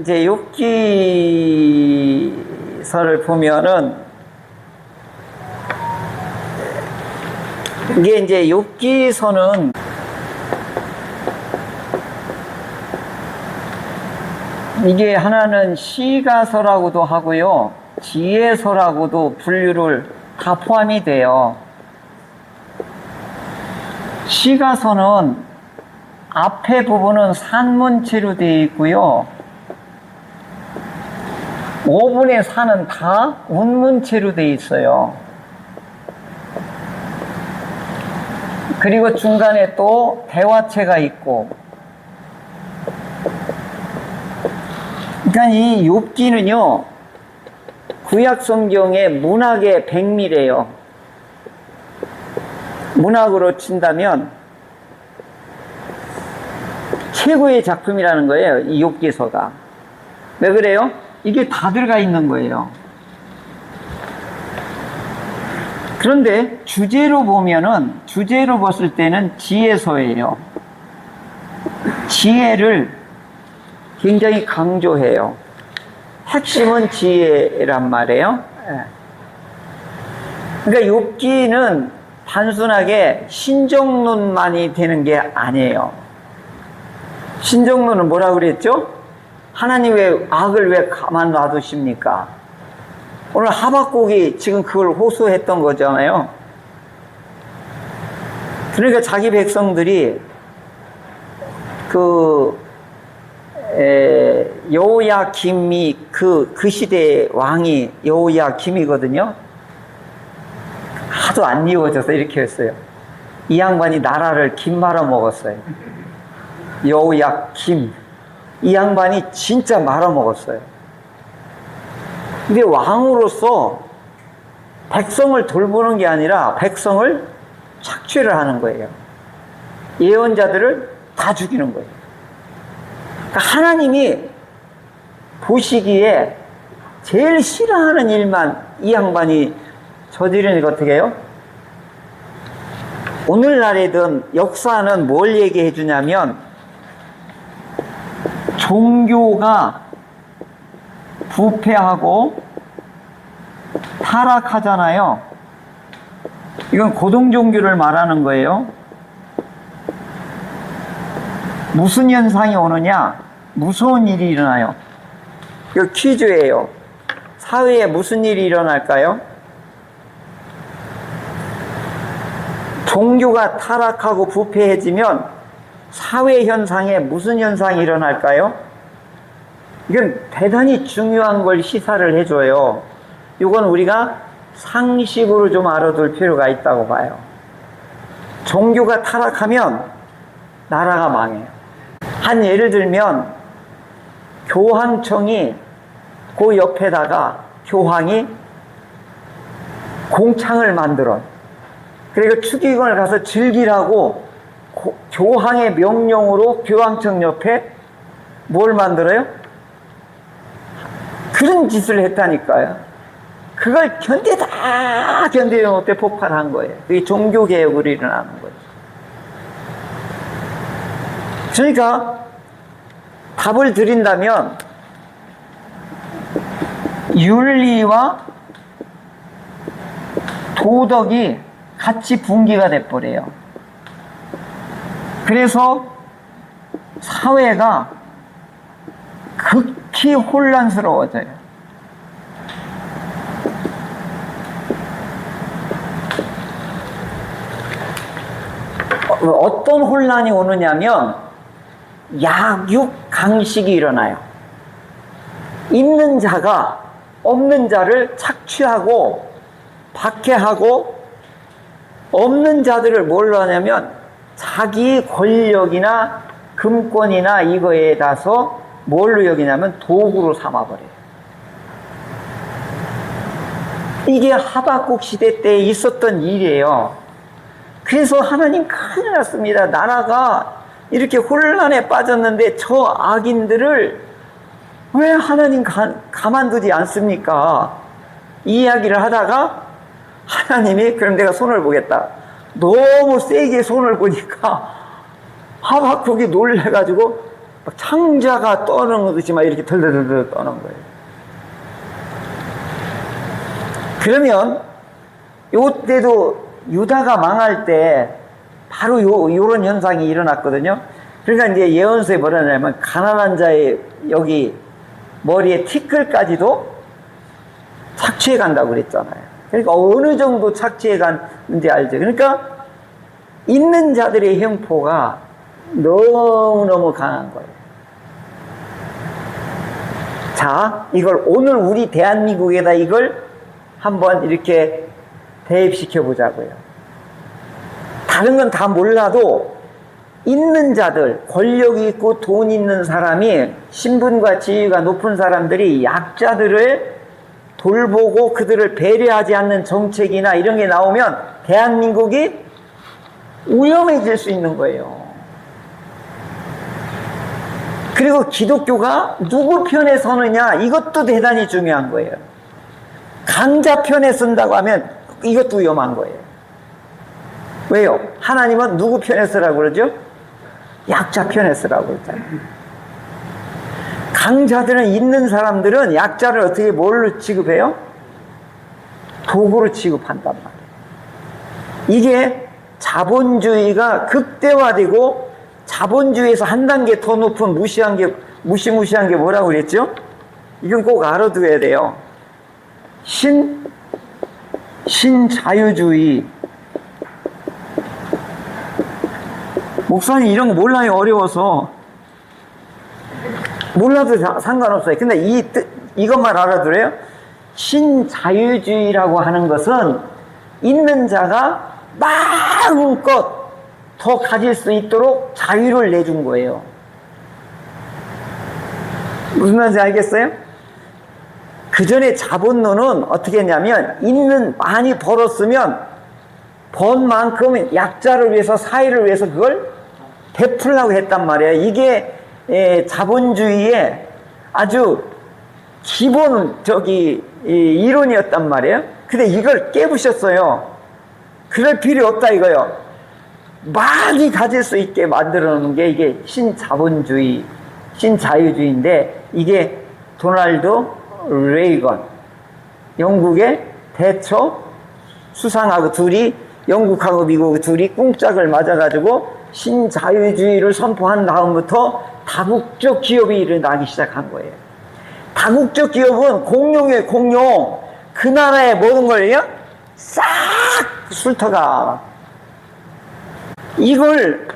이제 욥기서를 보면은 이게 이제 욥기서는 이게 하나는 시가서라고도 하고요, 지혜서라고도 분류를 다 포함이 돼요. 시가서는 앞에 부분은 산문체로 되어 있고요, 5분의 4는 다 운문체로 되어 있어요. 그리고 중간에 또 대화체가 있고, 그러니까 이 욥기는요, 구약 성경의 문학의 백미래요. 문학으로 친다면 최고의 작품이라는 거예요, 이 욥기서가. 왜 그래요? 이게 다 들어가 있는 거예요. 그런데 주제로 보면은, 주제로 봤을 때는 지혜서예요. 지혜를 굉장히 강조해요. 핵심은 지혜란 말이에요. 그러니까 욥기는 단순하게 신정론만이 되는 게 아니에요. 신정론은 뭐라고 그랬죠? 하나님 왜 악을 왜 가만 놔두십니까? 오늘 하박국이 지금 그걸 호소했던 거잖아요. 그러니까 자기 백성들이 여호야김이 그 시대의 왕이 여호야김이거든요. 하도 안 이루어져서 이렇게 했어요. 이 양반이 나라를 김 말아 먹었어요. 여호야김, 이 양반이 진짜 말아 먹었어요. 근데 왕으로서 백성을 돌보는 게 아니라 백성을 착취를 하는 거예요. 예언자들을 다 죽이는 거예요. 그러니까 하나님이 보시기에 제일 싫어하는 일만 이 양반이 저지르니까 어떻게 해요? 오늘날에든 역사는 뭘 얘기해 주냐면, 종교가 부패하고 타락하잖아요. 이건 고등종교를 말하는 거예요. 무슨 현상이 오느냐? 무서운 일이 일어나요. 이거 퀴즈예요. 사회에 무슨 일이 일어날까요? 종교가 타락하고 부패해지면 사회 현상에 무슨 현상이 일어날까요? 이건 대단히 중요한 걸 시사를 해줘요. 이건 우리가 상식으로 좀 알아둘 필요가 있다고 봐요. 종교가 타락하면 나라가 망해요. 한 예를 들면 교황청이 그 옆에다가 교황이 공창을 만들어. 그리고 추기경을 가서 즐기라고 교황의 명령으로 교황청 옆에 뭘 만들어요? 그런 짓을 했다니까요. 그걸 견디지 못해 폭발한 거예요. 그게 종교개혁으로 일어나는 거죠. 그러니까 답을 드린다면 윤리와 도덕이 같이 분기가 돼버려요. 그래서 사회가 극히 혼란스러워져요. 어떤 혼란이 오느냐면 약육강식이 일어나요. 있는 자가 없는 자를 착취하고 박해하고, 없는 자들을 뭘로 하냐면 자기 권력이나 금권이나 이거에 따라서 뭘로 여기냐면 도구로 삼아버려요. 이게 하박국 시대 때 있었던 일이에요. 그래서 하나님 큰일 났습니다. 나라가 이렇게 혼란에 빠졌는데 저 악인들을 왜 하나님 가만두지 않습니까? 이 이야기를 하다가 하나님이 그럼 내가 손을 보겠다. 너무 세게 손을 보니까 하박국이 놀래가지고 막 창자가 떠는 것이 막 이렇게 덜덜덜 떠는 거예요. 그러면 요때도 유다가 망할 때 바로 요런 현상이 일어났거든요. 그러니까 이제 예언서에 뭐라 하냐면 가난한 자의 여기 머리에 티끌까지도 착취해 간다고 그랬잖아요. 그러니까 어느 정도 착취해 갔는지 알죠. 그러니까 있는 자들의 형포가 너무너무 강한 거예요. 자, 이걸 오늘 우리 대한민국에다 이걸 한번 이렇게 대입시켜 보자고요. 다른 건 다 몰라도 있는 자들, 권력이 있고 돈 있는 사람이, 신분과 지위가 높은 사람들이 약자들을 돌보고 그들을 배려하지 않는 정책이나 이런 게 나오면 대한민국이 위험해질 수 있는 거예요. 그리고 기독교가 누구 편에 서느냐, 이것도 대단히 중요한 거예요. 강자 편에 쓴다고 하면 이것도 위험한 거예요. 왜요? 하나님은 누구 편에 쓰라고 그러죠? 약자 편에 쓰라고 그러잖아요. 강자들은, 있는 사람들은 약자를 어떻게 뭘로 취급해요? 도구로 취급한단 말이에요. 이게 자본주의가 극대화되고 자본주의에서 한 단계 더 높은 무시무시한 게 뭐라고 그랬죠? 이건 꼭 알아둬야 돼요. 신자유주의. 목사님 이런 거 몰라요. 어려워서. 몰라도 상관없어요. 근데 이것만 알아들어요. 신자유주의라고 하는 것은 있는 자가 마음껏 더 가질 수 있도록 자유를 내준 거예요. 무슨 말인지 알겠어요? 그 전에 자본론은 어떻게 했냐면, 많이 벌었으면 번 만큼 약자를 위해서, 사회를 위해서 그걸 베풀려고 했단 말이에요. 이게 자본주의의 아주 기본 이론이었단 말이에요. 근데 이걸 깨부셨어요. 그럴 필요 없다 이거요. 많이 가질 수 있게 만들어 놓은 게 이게 신자본주의, 신자유주의인데, 이게 도널드 레이건, 영국의 대처 수상하고 둘이, 영국하고 미국 둘이 꿍짝을 맞아가지고 신자유주의를 선포한 다음부터 다국적 기업이 일어나기 시작한 거예요. 다국적 기업은 공룡이에요, 공룡. 그 나라의 모든 걸요, 싹 훑어가. 이걸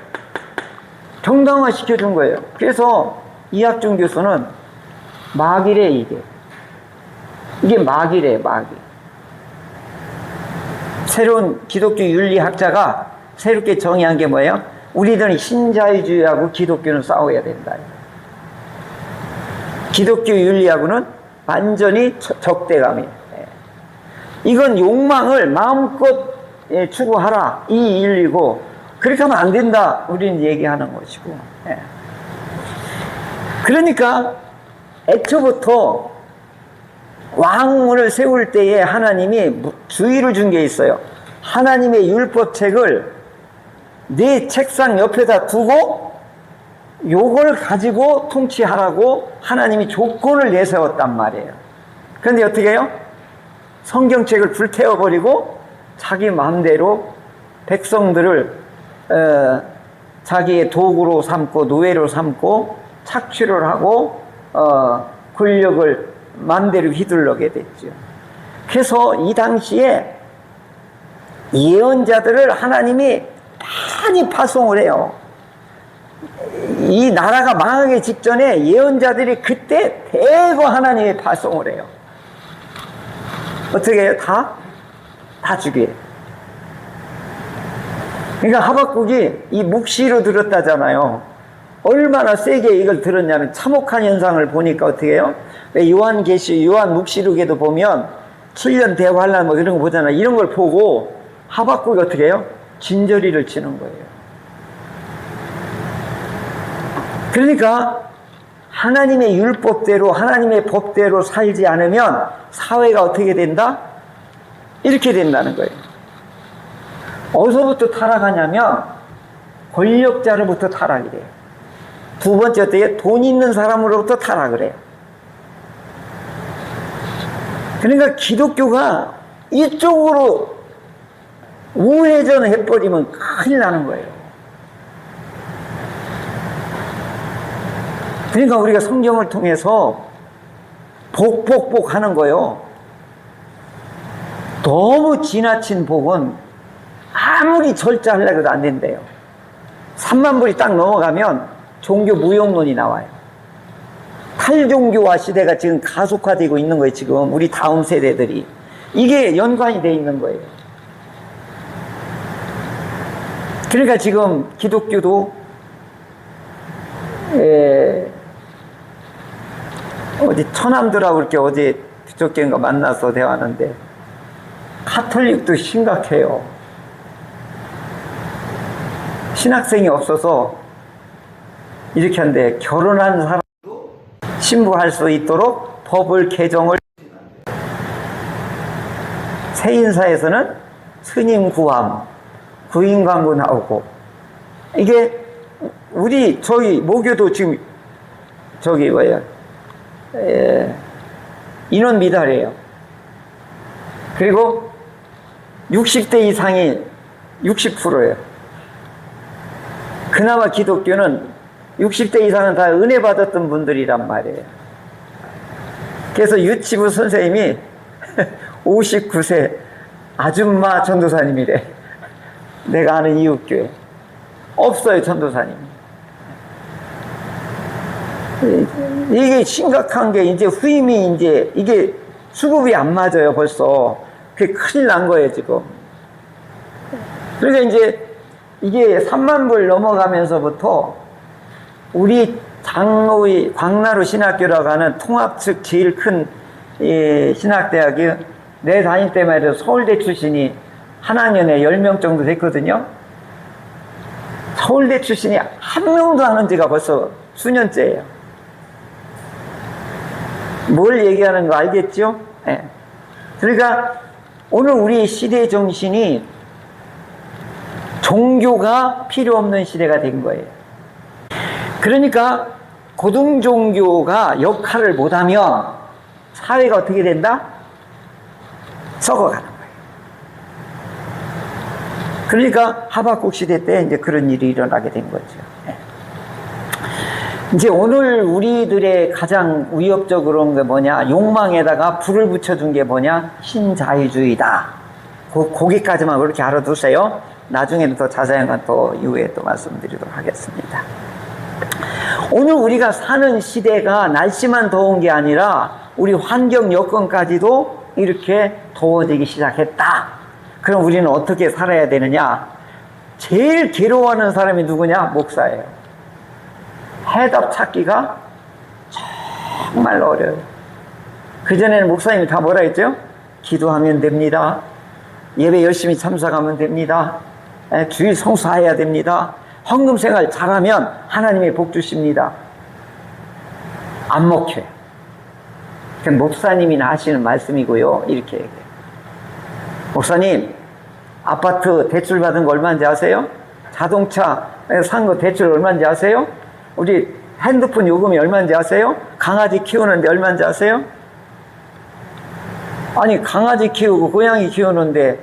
정당화 시켜준 거예요. 그래서 이학준 교수는 막이래, 이게 막이래, 막이. 새로운 기독교 윤리학자가 새롭게 정의한 게 뭐예요? 우리들은 신자유주의하고 기독교는 싸워야 된다. 기독교 윤리하고는 완전히 적대감이에요. 이건 욕망을 마음껏 추구하라, 이 인리고, 그렇게 하면 안 된다, 우리는 얘기하는 것이고. 그러니까 애초부터 왕을 세울 때에 하나님이 주의를 준 게 있어요. 하나님의 율법책을 네 책상 옆에다 두고 요걸 가지고 통치하라고 하나님이 조건을 내세웠단 말이에요. 그런데 어떻게 해요? 성경책을 불태워버리고 자기 마음대로 백성들을 자기의 도구로 삼고 노예로 삼고 착취를 하고 권력을 마음대로 휘둘러게 됐죠. 그래서 이 당시에 예언자들을 하나님이 많이 파송을 해요. 이 나라가 망하기 직전에 예언자들이 그때 대거 하나님이 파송을 해요. 어떻게 해요? 다 죽여요. 그러니까 하박국이 이 묵시로 들었다잖아요. 얼마나 세게 이걸 들었냐면, 참혹한 현상을 보니까 어떻게 해요? 요한 묵시록에도 보면 7년 대환란 뭐 이런 거 보잖아요. 이런 걸 보고 하박국이 어떻게 해요? 진저리를 치는 거예요. 그러니까 하나님의 율법대로, 하나님의 법대로 살지 않으면 사회가 어떻게 된다? 이렇게 된다는 거예요. 어디서부터 타락하냐면 권력자로부터 타락이 돼요. 두 번째 어떻게? 돈 있는 사람으로부터 타락을 해요. 그러니까 기독교가 이쪽으로 우회전 해버리면 큰일 나는 거예요. 그러니까 우리가 성경을 통해서 복 하는 거예요. 너무 지나친 복은 아무리 절제하려고 해도 안 된대요. 3만 불이 딱 넘어가면 종교 무용론이 나와요. 탈종교화 시대가 지금 가속화되고 있는 거예요. 지금 우리 다음 세대들이. 이게 연관이 돼 있는 거예요. 그러니까 지금 기독교도 어디 처남들하고 이렇게 어제 그저께인가 만나서 대화하는데 카톨릭도 심각해요. 신학생이 없어서 이렇게 하는데 결혼한 사람도 신부할 수 있도록 법을 개정을 세인사에서는 스님 구함, 구인 광고 나오고 이게 우리 저희 모교도 지금 저기 뭐야 인원 미달이에요. 그리고 60대 이상이 60%예요. 그나마 기독교는 60대 이상은 다 은혜 받았던 분들이란 말이에요. 그래서 유치부 선생님이 59세 아줌마 전도사님이래. 내가 아는 이웃교회 없어요. 전도사님. 이게 심각한 게 이제 후임이 이제 이게 수급이 안 맞아요. 벌써 그게 큰일 난 거예요. 지금. 그러니까 이제 이게 3만 불 넘어가면서부터 우리 장로의 광나루 신학교라고 하는 통합 측 제일 큰 신학대학이 내 다닐 때만 해도 서울대 출신이 한 학년에 10명 정도 됐거든요. 서울대 출신이 한 명도 안 온 지가 벌써 수년째예요. 뭘 얘기하는 거 알겠죠? 네. 그러니까 오늘 우리 시대 정신이 종교가 필요 없는 시대가 된 거예요. 그러니까 고등종교가 역할을 못하면 사회가 어떻게 된다? 썩어가는 거예요. 그러니까 하박국 시대 때 이제 그런 일이 일어나게 된 거죠. 이제 오늘 우리들의 가장 위협적으로 온 게 뭐냐? 욕망에다가 불을 붙여준 게 뭐냐? 신자유주의다. 거기까지만 그렇게 알아두세요. 나중에는 더 자세한 건 또 이후에 또 말씀드리도록 하겠습니다. 오늘 우리가 사는 시대가 날씨만 더운 게 아니라 우리 환경 여건까지도 이렇게 더워지기 시작했다. 그럼 우리는 어떻게 살아야 되느냐? 제일 괴로워하는 사람이 누구냐? 목사예요. 해답 찾기가 정말 어려워요. 그전에는 목사님이 다 뭐라 했죠? 기도하면 됩니다. 예배 열심히 참석하면 됩니다. 주일 성수해야 됩니다. 헌금 생활 잘하면 하나님의 복 주십니다. 안 먹혀요. 목사님이나 하시는 말씀이고요. 이렇게 얘기해요. 목사님, 아파트 대출 받은 거 얼마인지 아세요? 자동차 산 거 대출 얼마인지 아세요? 우리 핸드폰 요금이 얼마인지 아세요? 강아지 키우는데 얼마인지 아세요? 아니, 강아지 키우고 고양이 키우는데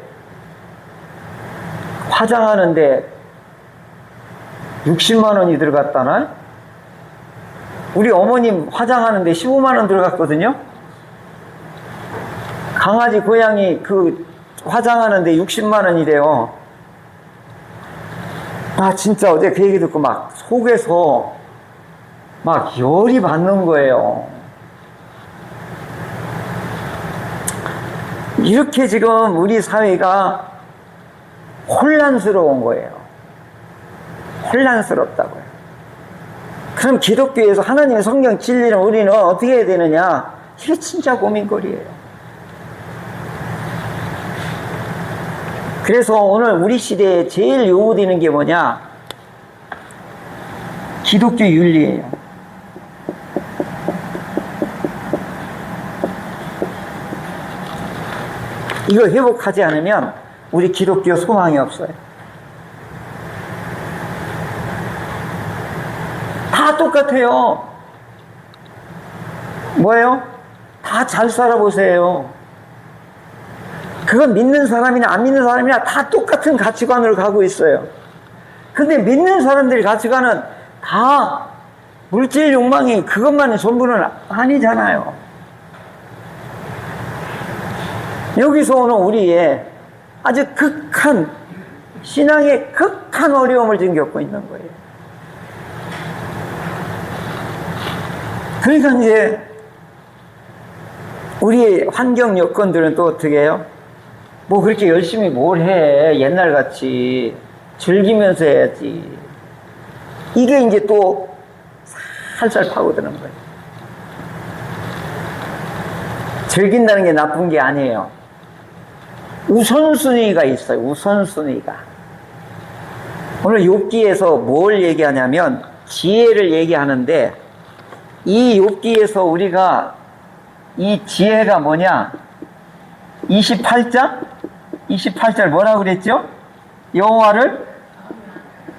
화장하는데 60만 원이 들어갔다나? 우리 어머님 화장하는데 15만 원 들어갔거든요? 강아지 고양이 그 화장하는데 60만 원이래요. 아, 진짜 어제 그 얘기 듣고 막 속에서 막 열이 받는 거예요. 이렇게 지금 우리 사회가 혼란스러운 거예요. 혼란스럽다고요. 그럼 기독교에서 하나님의 성경 진리는 우리는 어떻게 해야 되느냐? 이게 진짜 고민거리예요. 그래서 오늘 우리 시대에 제일 요구되는 게 뭐냐? 기독교 윤리예요. 이걸 회복하지 않으면 우리 기독교 소망이 없어요. 다 똑같아요. 뭐예요? 다 잘 살아보세요. 그건 믿는 사람이나 안 믿는 사람이나 다 똑같은 가치관으로 가고 있어요. 근데 믿는 사람들의 가치관은 다 물질 욕망이 그것만이 전부는 아니잖아요. 여기서 오는 우리의 아주 극한, 신앙의 극한 어려움을 지금 겪고 있는 거예요. 그러니까 이제 우리의 환경 여건들은 또 어떻게 해요? 뭐 그렇게 열심히 뭘 해. 옛날같이 즐기면서 해야지. 이게 이제 또 살살 파고드는 거예요. 즐긴다는 게 나쁜 게 아니에요. 우선순위가 있어요. 우선순위가. 오늘 욥기에서 뭘 얘기하냐면 지혜를 얘기하는데, 이 욥기에서 우리가 이 지혜가 뭐냐? 28절 뭐라고 그랬죠? 여호와를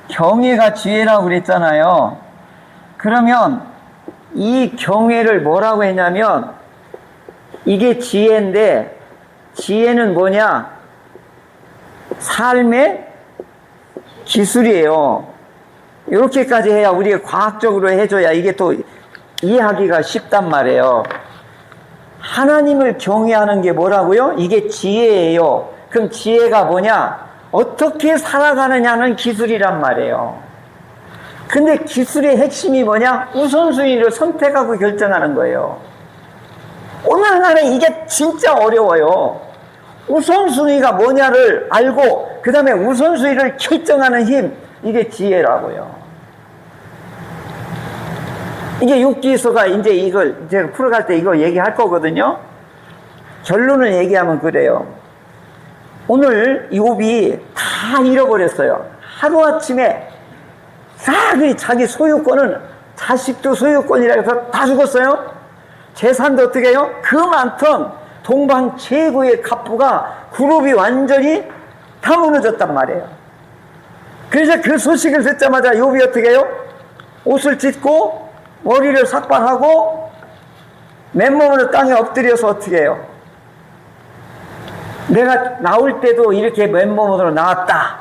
경외가 지혜라고 그랬잖아요. 그러면 이 경외를 뭐라고 했냐면, 이게 지혜인데, 지혜는 뭐냐? 삶의 기술이에요. 이렇게까지 해야, 우리가 과학적으로 해줘야 이게 또 이해하기가 쉽단 말이에요. 하나님을 경외하는 게 뭐라고요? 이게 지혜예요. 그럼 지혜가 뭐냐? 어떻게 살아가느냐는 기술이란 말이에요. 근데 기술의 핵심이 뭐냐? 우선순위를 선택하고 결정하는 거예요. 오늘날에 이게 진짜 어려워요. 우선순위가 뭐냐를 알고 그 다음에 우선순위를 결정하는 힘, 이게 지혜라고요. 이게 욥기서가 이제 이걸 제가 풀어갈 때 이거 얘기할 거거든요. 결론을 얘기하면 그래요. 오늘 욥이 다 잃어버렸어요. 하루아침에 다 자기 소유권은, 자식도 소유권이라 해서 다 죽었어요. 재산도 어떻게 해요? 그 많던 동방 최고의 갑부가 그룹이 완전히 다 무너졌단 말이에요. 그래서 그 소식을 듣자마자 욥이 어떻게 해요? 옷을 찢고 머리를 삭발하고 맨몸으로 땅에 엎드려서 어떻게 해요? 내가 나올 때도 이렇게 맨몸으로 나왔다.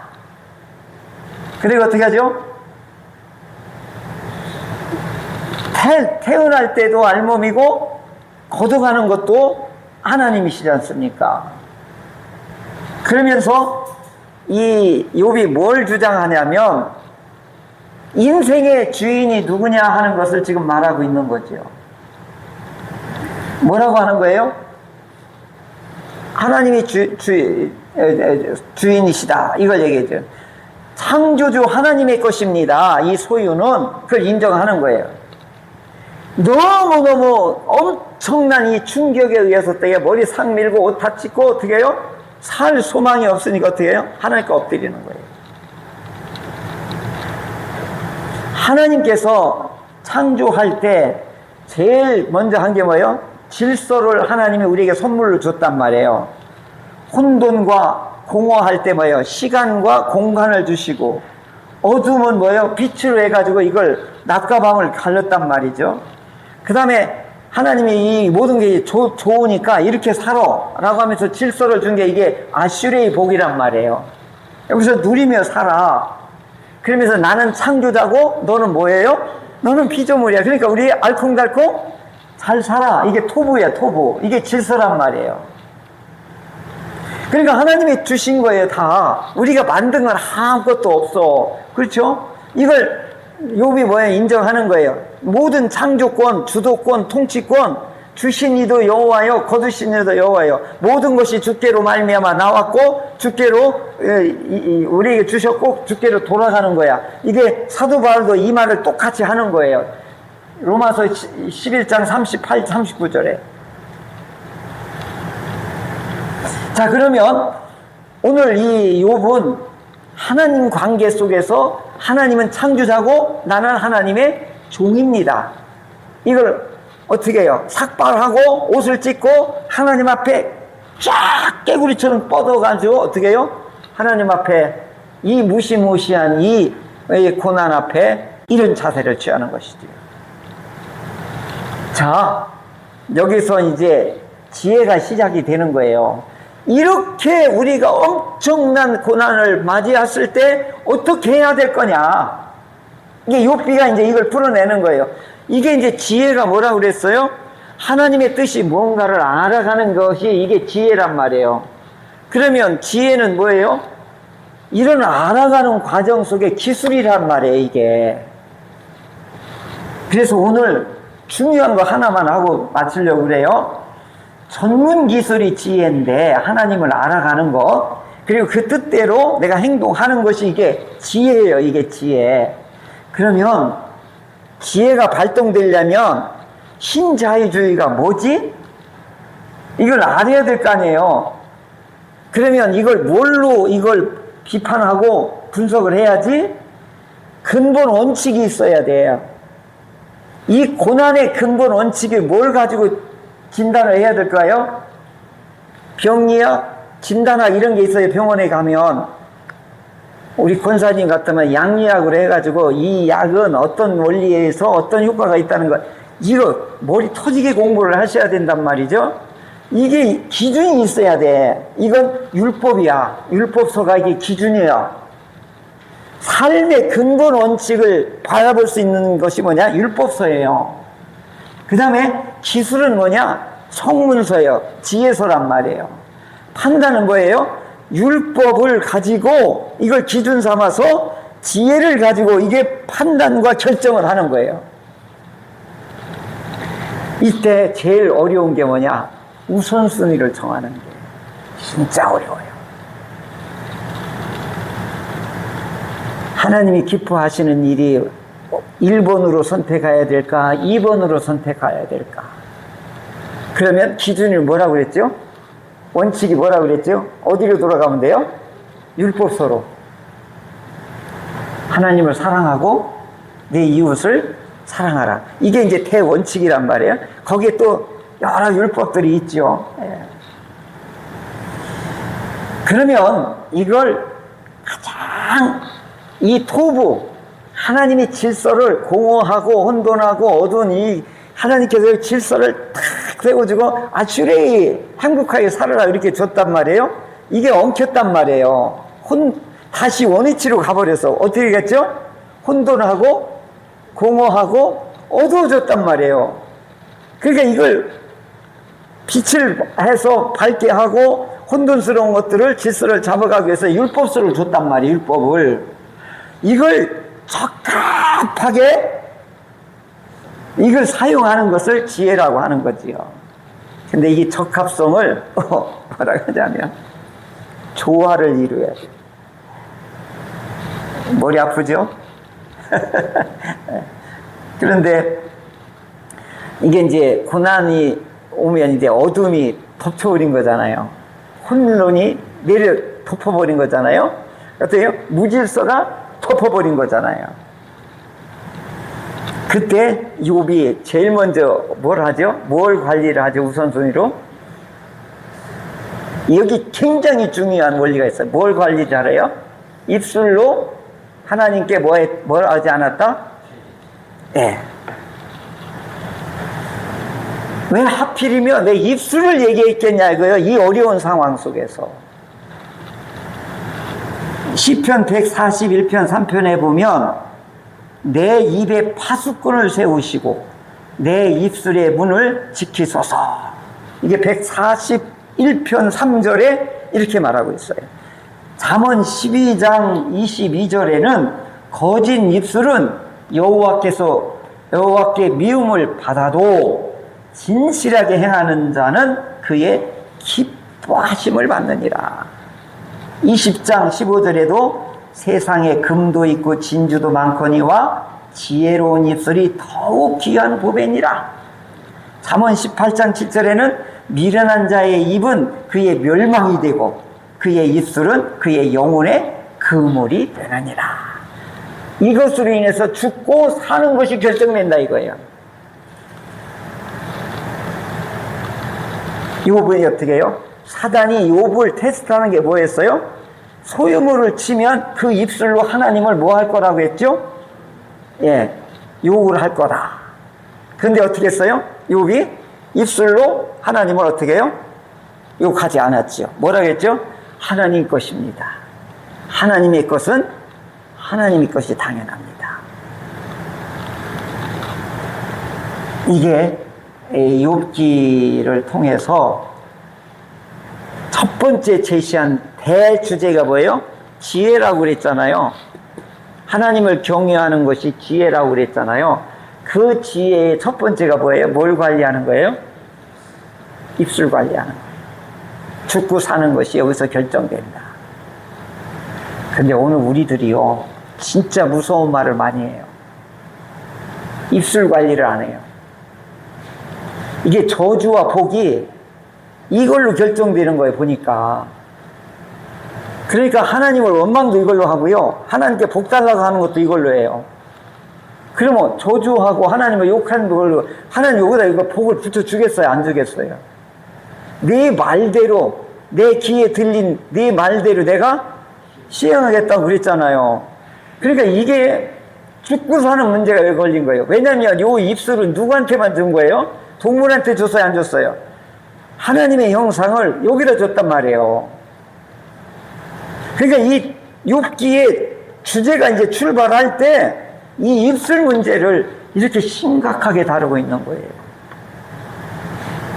그리고 어떻게 하죠? 태어날 때도 알몸이고 거듭하는 것도 하나님이시지 않습니까? 그러면서 이 욥이 뭘 주장하냐면, 인생의 주인이 누구냐 하는 것을 지금 말하고 있는 거죠. 뭐라고 하는 거예요? 하나님이 주인이시다, 이걸 얘기해줘요. 창조주 하나님의 것입니다. 이 소유는 그걸 인정하는 거예요. 너무너무 엄청난 이 충격에 의해서 어떻게 머리 상 밀고 옷 다 찢고 어떻게 해요? 살 소망이 없으니까 어떻게 해요? 하나님께 엎드리는 거예요. 하나님께서 창조할 때 제일 먼저 한 게 뭐예요? 질서를 하나님이 우리에게 선물로 줬단 말이에요. 혼돈과 공허할 때 뭐예요? 시간과 공간을 주시고, 어둠은 뭐예요? 빛으로 해가지고 이걸 낮과 밤을 갈렸단 말이죠. 그 다음에 하나님이 이 모든 게 좋으니까 이렇게 살아 라고 하면서 질서를 준 게 이게 아슈레의 복이란 말이에요. 여기서 누리며 살아. 그러면서 나는 창조자고 너는 뭐예요? 너는 피조물이야. 그러니까 우리 알콩달콩 잘 살아. 이게 토부야, 토부. 이게 질서란 말이에요. 그러니까 하나님이 주신 거예요, 다. 우리가 만든 건 아무것도 없어. 그렇죠? 이걸 욥이 뭐예요? 인정하는 거예요. 모든 창조권, 주도권, 통치권 주신 이도 여호와요, 거두신 이도 여호와요. 모든 것이 주께로 말미암아 나왔고 주께로 우리에게 주셨고 주께로 돌아가는 거야. 이게 사도 바울도 이 말을 똑같이 하는 거예요. 로마서 11장 38, 39절에. 자, 그러면 오늘 이 욥은 하나님 관계 속에서 하나님은 창조자고 나는 하나님의 종입니다. 이걸 어떻게 해요? 삭발하고 옷을 찢고 하나님 앞에 쫙 깨구리처럼 뻗어가지고 어떻게 해요? 하나님 앞에 이 무시무시한 이 고난 앞에 이런 자세를 취하는 것이죠. 자, 여기서 이제 지혜가 시작이 되는 거예요. 이렇게 우리가 엄청난 고난을 맞이했을 때 어떻게 해야 될 거냐. 이게 욥비가 이제 이걸 풀어내는 거예요. 이게 이제 지혜가 뭐라고 그랬어요? 하나님의 뜻이 뭔가를 알아가는 것이 이게 지혜란 말이에요. 그러면 지혜는 뭐예요? 이런 알아가는 과정 속에 기술이란 말이에요, 이게. 그래서 오늘 중요한 거 하나만 하고 마치려고 그래요. 전문 기술이 지혜인데 하나님을 알아가는 것, 그리고 그 뜻대로 내가 행동하는 것이 이게 지혜예요, 이게 지혜. 그러면 지혜가 발동되려면 신자유주의가 뭐지? 이걸 알아야 될 거 아니에요. 그러면 이걸 뭘로 이걸 비판하고 분석을 해야지? 근본 원칙이 있어야 돼요. 이 고난의 근본 원칙이 뭘 가지고 진단을 해야 될까요? 병리학, 진단학 이런 게 있어요. 병원에 가면 우리 권사님 같으면 양리학으로 해가지고 이 약은 어떤 원리에서 어떤 효과가 있다는 거, 이거 머리 터지게 공부를 하셔야 된단 말이죠. 이게 기준이 있어야 돼. 이건 율법이야. 율법서가 이게 기준이야. 삶의 근본 원칙을 바라볼 수 있는 것이 뭐냐? 율법서예요. 그 다음에 기술은 뭐냐? 성문서예요. 지혜서란 말이에요. 판단은 뭐예요? 율법을 가지고 이걸 기준 삼아서 지혜를 가지고 이게 판단과 결정을 하는 거예요. 이때 제일 어려운 게 뭐냐? 우선순위를 정하는 게 진짜 어려워요. 하나님이 기뻐하시는 일이 1번으로 선택해야 될까? 2번으로 선택해야 될까? 그러면 기준이 뭐라고 그랬죠? 원칙이 뭐라고 그랬죠? 어디로 돌아가면 돼요? 율법서로. 하나님을 사랑하고 내 이웃을 사랑하라. 이게 이제 대원칙이란 말이에요. 거기에 또 여러 율법들이 있죠. 그러면 이걸 가장 이 토부, 하나님이 질서를 공허하고 혼돈하고 어두운 이 하나님께서 질서를 탁 세워주고 아슈레이 행복하게 살아라 이렇게 줬단 말이에요. 이게 엉켰단 말이에요. 다시 원위치로 가버려서 어떻게 됐죠? 혼돈하고 공허하고 어두워졌단 말이에요. 그러니까 이걸 빛을 해서 밝게 하고 혼돈스러운 것들을 질서를 잡아가기 위해서 율법서를 줬단 말이에요. 율법을. 이걸 적합하게 이걸 사용하는 것을 지혜라고 하는 거지요. 근데 이 적합성을 뭐라고 하냐면 조화를 이루어야 돼요. 머리 아프죠? 그런데 이게 이제 고난이 오면 이제 어둠이 덮쳐버린 거잖아요. 혼돈이 내려 덮어버린 거잖아요. 어때요? 무질서가 덮어버린 거잖아요. 그때 욥이 제일 먼저 뭘 하죠? 뭘 관리를 하죠? 우선순위로? 여기 굉장히 중요한 원리가 있어요. 뭘 관리 잘해요? 입술로 하나님께 뭘 하지 않았다? 네. 왜 하필이면 내 입술을 얘기했겠냐 이거예요. 이 어려운 상황 속에서. 시편 141편 3편에 보면 내 입에 파수꾼을 세우시고 내 입술의 문을 지키소서. 이게 141편 3절에 이렇게 말하고 있어요. 잠언 12장 22절에는 거짓 입술은 여호와께 미움을 받아도 진실하게 행하는 자는 그의 기뻐하심을 받느니라. 20장 15절에도 세상에 금도 있고 진주도 많거니와 지혜로운 입술이 더욱 귀한 보배니라. 잠언 18장 7절에는 미련한 자의 입은 그의 멸망이 되고 그의 입술은 그의 영혼의 그물이 되느니라. 이것으로 인해서 죽고 사는 것이 결정된다 이거예요. 욥이 어떻게 해요? 사단이 욥을 테스트하는 게 뭐였어요? 소유물을 치면 그 입술로 하나님을 뭐 할 거라고 했죠? 예, 욕을 할 거다. 그런데 어떻게 했어요? 욥이 입술로 하나님을 어떻게 해요? 욕하지 않았죠. 뭐라고 했죠? 하나님 것입니다. 하나님의 것은 하나님의 것이 당연합니다. 이게 욥기를 통해서 첫 번째 제시한 대주제가 뭐예요? 지혜라고 그랬잖아요. 하나님을 경외하는 것이 지혜라고 그랬잖아요. 그 지혜의 첫 번째가 뭐예요? 뭘 관리하는 거예요? 입술 관리하는 거예요. 죽고 사는 것이 여기서 결정된다. 근데 오늘 우리들이요, 진짜 무서운 말을 많이 해요. 입술 관리를 안 해요. 이게 저주와 복이 이걸로 결정되는 거예요, 보니까. 그러니까 하나님을 원망도 이걸로 하고요, 하나님께 복 달라고 하는 것도 이걸로 해요. 그러면 저주하고 하나님을 욕하는 걸로, 하나님 여기다 이거 복을 붙여주겠어요, 안 주겠어요? 네 말대로, 내 귀에 들린 네 말대로 내가 시행하겠다고 그랬잖아요. 그러니까 이게 죽고 사는 문제가 왜 걸린 거예요? 왜냐면 요 입술은 누구한테만 준 거예요? 동물한테 줬어요, 안 줬어요? 하나님의 형상을 여기다 줬단 말이에요. 그러니까 이 욥기의 주제가 이제 출발할 때 이 입술 문제를 이렇게 심각하게 다루고 있는 거예요.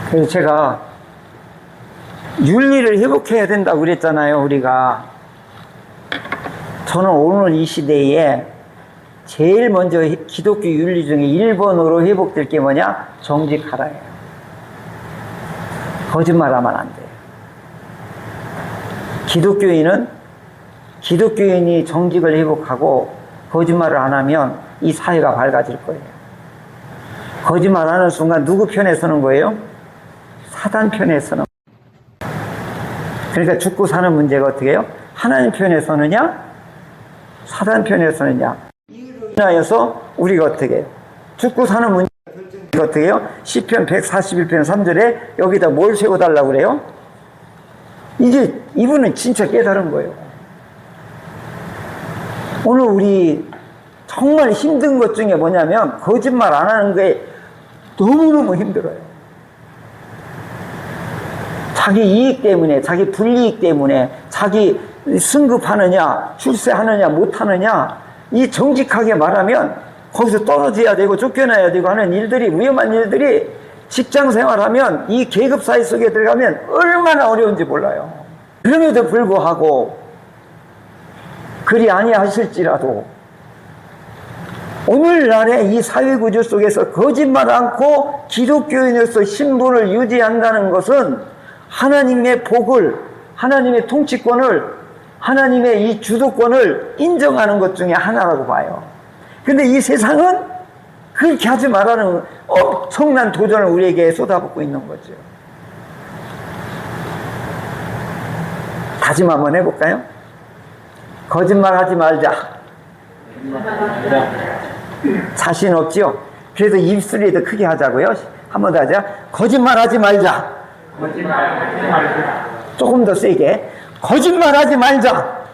그래서 제가 윤리를 회복해야 된다고 그랬잖아요, 우리가. 저는 오늘 이 시대에 제일 먼저 기독교 윤리 중에 1번으로 회복될 게 뭐냐? 정직하라예요. 거짓말하면 안 돼요. 기독교인이 정직을 회복하고 거짓말을 안 하면 이 사회가 밝아질 거예요. 거짓말하는 순간 누구 편에 서는 거예요? 사단 편에 서는 거예요. 그러니까 죽고 사는 문제가 어떻게 해요? 하나님 편에 서느냐? 사단 편에 서느냐? 이로 인하여서 우리가 어떻게 해요? 죽고 사는 문제가 어떻게 해요? 시편 141편 3절에 여기다 뭘 세워달라고 그래요? 이제 이분은 진짜 깨달은 거예요. 오늘 우리 정말 힘든 것 중에 뭐냐면 거짓말 안 하는 게 너무너무 힘들어요. 자기 이익 때문에, 자기 불이익 때문에, 자기 승급하느냐, 출세하느냐, 못하느냐, 이 정직하게 말하면 거기서 떨어져야 되고 쫓겨나야 되고 하는 일들이, 위험한 일들이 직장 생활하면, 이 계급사회 속에 들어가면 얼마나 어려운지 몰라요. 그럼에도 불구하고 그리 아니하실지라도 오늘날의 이 사회구조 속에서 거짓말 않고 기독교인으로서 신분을 유지한다는 것은 하나님의 복을, 하나님의 통치권을, 하나님의 이 주도권을 인정하는 것 중에 하나라고 봐요. 근데 이 세상은 그렇게 하지 말라는 엄청난 도전을 우리에게 쏟아붓고 있는 거죠. 다짐 한번 해볼까요? 거짓말 하지 말자. 자신 없죠? 그래서 입술이 더 크게 하자고요. 한 번 더 하자. 거짓말 하지 말자. 조금 더 세게. 거짓말 하지 말자.